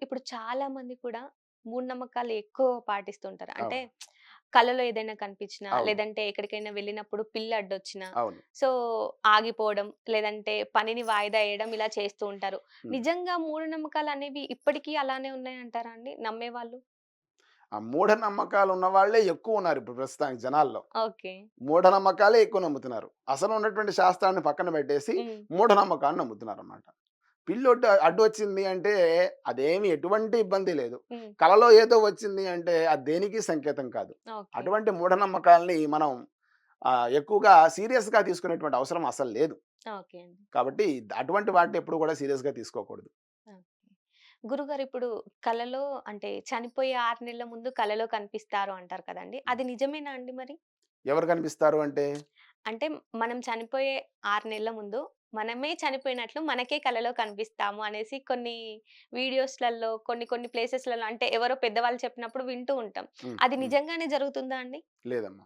ఇప్పుడు చాలా మంది కూడా మూఢనమ్మకాలు ఎక్కువ పాటిస్తుంటారు. అంటే అవును. కలలో ఏదైనా కనిపించినా, అవును. లేదంటే ఎక్కడికైనా వెళ్ళినప్పుడు పిల్లి అడ్డొచ్చినా, అవును. సో ఆగిపోవడం, లేదంటే పనిని వాయిదా వేయడం ఇలా చేస్తూ ఉంటారు. హ్మ్. నిజంగా మూఢనమ్మకాలనేవి ఇప్పటికీ అలానే ఉన్నాయంటారా అండి నమ్మేవాళ్ళు? ఆ మూఢనమ్మకాలు ఉన్న వాళ్ళే ఎక్కువున్నారు ఇప్పుడు ప్రస్తుతానికి జనాల్లో. ఓకే. మూఢనమ్మకాలే ఎక్కువ నమ్ముతున్నారు. అసలు ఉన్నటువంటి శాస్త్రాన్ని పక్కన పెట్టేసి హ్మ్. మూఢనమ్మకాన్ని నమ్ముతున్నారన్నమాట. పిల్లొడ్డు అడ్డొచ్చింది అంటే అదేమి ఎటువంటి ఇబ్బంది లేదు. హ్మ్. కలలో ఏదో వచ్చింది అంటే అది దేనికి సంకేతం కాదు. ఓకే. అటువంటి మూఢనమ్మకాల్ని మనం ఎక్కువగా సీరియస్‌గా తీసుకునేటువంటి అవసరం అసలు లేదు. ఓకే అండి. కాబట్టి అటువంటి వాటిని ఎప్పుడు కూడా సీరియస్‌గా తీసుకోకూడదు. ఓకే. గురుగారు ఇప్పుడు కలలో అంటే చనిపోయే 6 నెలల ముందు కలలో కనిపిస్తారు అంటారు కదండీ! అది నిజమేనా అండి మరి? ఎవరు కనిపిస్తారు అంటే అంటే మనం చనిపోయే 6 నెలల ముందు మనమే చనిపోయినట్లు మనకే కలలో కనిపిస్తాము అనేసి కొన్ని వీడియోస్‌లలో కొన్ని కొన్ని ప్లేసెస్‌లలో అంటే ఎవరో పెద్దవాళ్ళు చెప్పినప్పుడు వింటూ ఉంటాం. హ్మ్. అది హ్మ్. నిజంగానే జరుగుతుందా అండి? లేదమ్మా.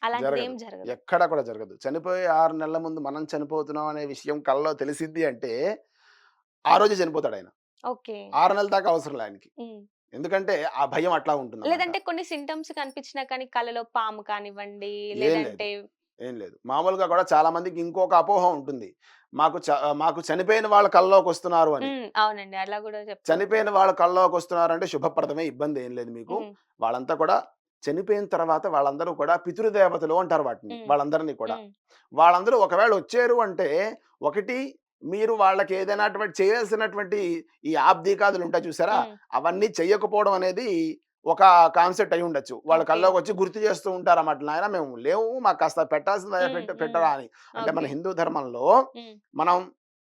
అలాంటిదేం జరగదు. జరగదు. ఎక్కడా కూడా జరగదు. చనిపోయే 6 నెలల ముందు మనం చనిపోతున్నాం అనే విషయం కలలో తెలిసిద్ది అంటే, ఆ రోజే చనిపోతాడాయన. ఓకే. 6 నెలల దాకా అవసరంలే ఆయనకి. హ్మ్. ఎందుకంటే, ఆ భయం అట్లా ఉంటుందన్నమాట. లేదంటే కొన్ని సింటమ్స్ కనిపించినా కానీ కలలో పాము కానివ్వండి, ఏం లేదు. లేదంటే ఏం లేదు. మామూలుగా కూడా చాలా మందికి ఇంకొక అపోహ ఉంటుంది. మాకు చనిపోయిన వాళ్ళు కల్లోకొస్తున్నారు అని. అవునండి. అలా గూడా చెప్తూ ఉంటారు. చనిపోయిన వాళ్ళు కల్లోకొస్తున్నారంటే శుభప్రదమే. ఇబ్బందేం లేదు మీకు. హ్మ్. వాళ్ళంతా కూడా చనిపోయిన తర్వాత వాళ్ళందరూ కూడా పితృదేవతలు అంటారు వాటిని. హ్మ్. వాళ్ళందరిని కూడా. హ్మ్. వాళ్ళందరూ ఒకవేళ వచ్చారు అంటే, ఒకటి మీరు వాళ్ళకి ఏదైనటువంటి చేయాల్సినటువంటి ఈ ఆబ్దీకాదులుంటాయి చూసారా? హ్మ్. అవన్నీ చెయ్యకపోవడం అనేది ఒక కాన్సెప్ట్ అయ్యుండొచ్చు. వాళ్ళ ఓకే. కల్లోకొచ్చి గుర్తు చేస్తూ ఉంటారన్నమాట. నాయనా మేము లేవు. మాకు కాస్త పెట్టాల్సింది హ్మ్. హ్మ్. పెట్టరా అని. అంటే మన ఓకే. హిందూ ధర్మంలో హ్మ్. మనం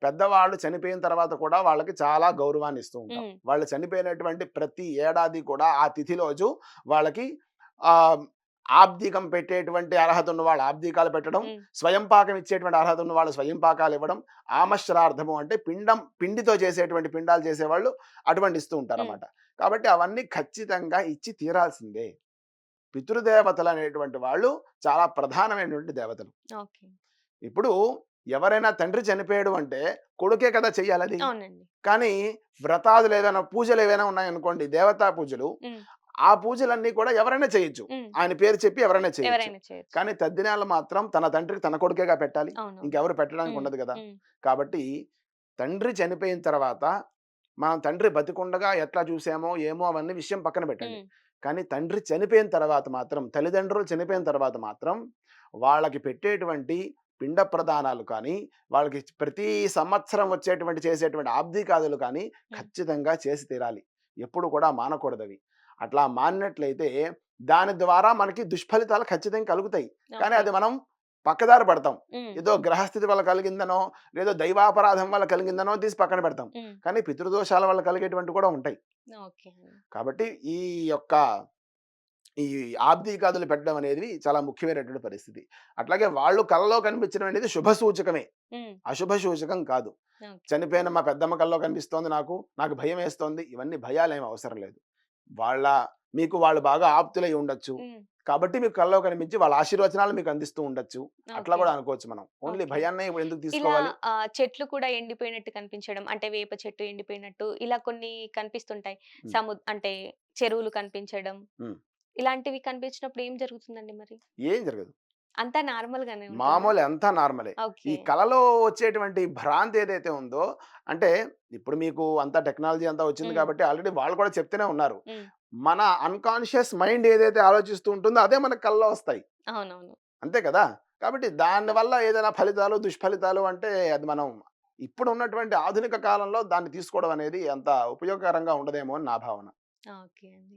పెద్దవాళ్ళు చనిపోయిన తర్వాత కూడా వాళ్ళకి చాలా గౌరవాన్ని ఇస్తూ ఉంటాం. హ్మ్. వాళ్ళు చనిపోయినటువంటి ప్రతి ఏడాది కూడా ఆ తిథి రోజు వాళ్ళకి ఆహ్, ఆబ్దీకం పెట్టేటువంటి అర్హత ఉన్నవాళ్ళు ఆబ్దీకాలు పెట్టడం, హ్మ్. స్వయం పాకం ఇచ్చేటువంటి అర్హత ఉన్నవాళ్ళు స్వయం పాకాలివ్వడం, ఆమశ్రార్థము అంటే పిండితో చేసేటువంటి పిండాలు చేసేవాళ్ళు అటువంటి ఇస్తూ హ్మ్. ఉంటారన్నమాట. కాబట్టి అవన్నీ ఖచ్చితంగా ఇచ్చి తీరాల్సిందే. పితృదేవతలనేటువంటి వాళ్ళు చాలా ప్రధానమైనటువంటి దేవతలు. ఓకే. ఇప్పుడు ఎవరైనా తండ్రి చనిపోయాడు అంటే కొడుకే కదా చెయ్యాలది. అవునండి. కానీ వ్రతాదులేదైనా పూజలేవైనా ఉన్నాయనుకోండి, దేవతా పూజలు. హ్మ్. ఆ పూజలన్నీ కూడా ఎవరైనా చేయొచ్చు. హ్మ్. ఆయన పేరు చెప్పి ఎవరైనా చేయొచ్చు. ఎవరైనా చేయొచ్చు. కానీ తద్దినాలు మాత్రం తన తండ్రికి తన కొడుకేగా పెట్టాలి. అవునవును. ఇంకెవరు పెట్టడానికి హ్మ్. ఉండదు గదా! హ్మ్. కాబట్టి తండ్రి చనిపోయిన తర్వాత మనం తండ్రి బతికుండగా ఎట్లా చూసామో, ఏమో అవన్నీ విషయం పక్కన పెట్టండి. హ్మ్. కానీ తండ్రి చనిపోయిన తర్వాత మాత్రం, తల్లిదండ్రులు చనిపోయిన తర్వాత మాత్రం వాళ్ళకి పెట్టేటువంటి పిండ ప్రదానాలు కానీ, వాళ్ళకి ప్రతి సంవత్సరం వచ్చేటువంటి చేసేటువంటి ఆబ్దికాదులు కానీ హ్మ్. ఖచ్చితంగా చేసి తీరాలి. ఎప్పుడు కూడా మానకూడదవి. అట్లా మానినట్లయితే దాని ద్వారా మనకి దుష్ఫలితాలు ఖచ్చితంగా కలుగుతాయి. కానీ ఓకే. అది మనం పక్కదారి పడతాం. హ్మ్. ఏదో గ్రహస్థితి వల్ల కలిగిందనో, లేదో దైవాపరాధం వల్ల కలిగిందనో తీసి పక్కన పెడతాం. హ్మ్. కానీ పితృదోషాల వల్ల కలిగేటువంటివి కూడా ఉంటాయి. ఓకే అండి. కాబట్టి ఈ యొక్క ఈ ఆబ్దీకాదులు పెట్టడం అనేది చాలా ముఖ్యమైనటువంటి పరిస్థితి. అట్లాగే వాళ్ళు కలలో కనిపించడం అనేది శుభ సూచకమే. హ్మ్. అశుభ సూచకం కాదు. ఓకే. చనిపోయిన మా పెద్దమ్మ కల్లో కనిపిస్తోంది నాకు భయమేస్తోంది. ఇవన్నీ భయాలేమి అవసరం లేదు. వాళ్ళ వాళ్ళు బాగా ఆప్తులై ఉండొచ్చు. హ్మ్. కాబట్టి మీకు కల్లో కనిపించి వాళ్ళ ఆశీర్వచనాలు మీకు అందిస్తూ ఉండొచ్చు. అట్లా ఓకే. కూడా అనుకోవచ్చు మనం. Only okay. భయాన్నే ఎందుకు ఇలా తీసుకోవాలి? చెట్లు కూడా ఎండిపోయినట్టు కనిపించడం. అంటే వేప చెట్టు ఎండిపోయినట్టు ఇలా కొన్ని కనిపిస్తుంటాయి. హ్మ్. అంటే చెరువులు కనిపించడం. హ్మ్. ఇలాంటివి కనిపించినప్పుడు ఏం జరుగుతుందండి మరి? ఏం జరగదు. అంతా నార్మల్‌గానే ఉంటుందా? మామూలే అంతా నార్మలే. ఈ ఓకే. కలలో వచ్చేటువంటి భ్రాంతి ఏదైతే ఉందో, అంటే ఇప్పుడు మీకు అంతా టెక్నాలజీ అంతా వచ్చింది హ్మ్. కాబట్టి ఆల్రెడీ వాళ్ళు కూడా చెప్తూనే ఉన్నారు. హ్మ్. మన అన్‌కాన్షియస్ మైండ్ ఏదైతే ఆలోచిస్తూ ఉంటుందో అదే మనకు కలలో వస్తాయి. అవునవును. అంతే కదా! కాబట్టి దాని వల్ల ఏదైనా ఫలితాలు, దుష్ఫలితాలు అంటే అది మనం ఇప్పుడు ఉన్నటువంటి ఆధునిక కాలంలో దాన్ని తీసుకోవడం అనేది అంత ఉపయోగకరంగా ఉండదేమో అని నా భావన. ఓకే అండి.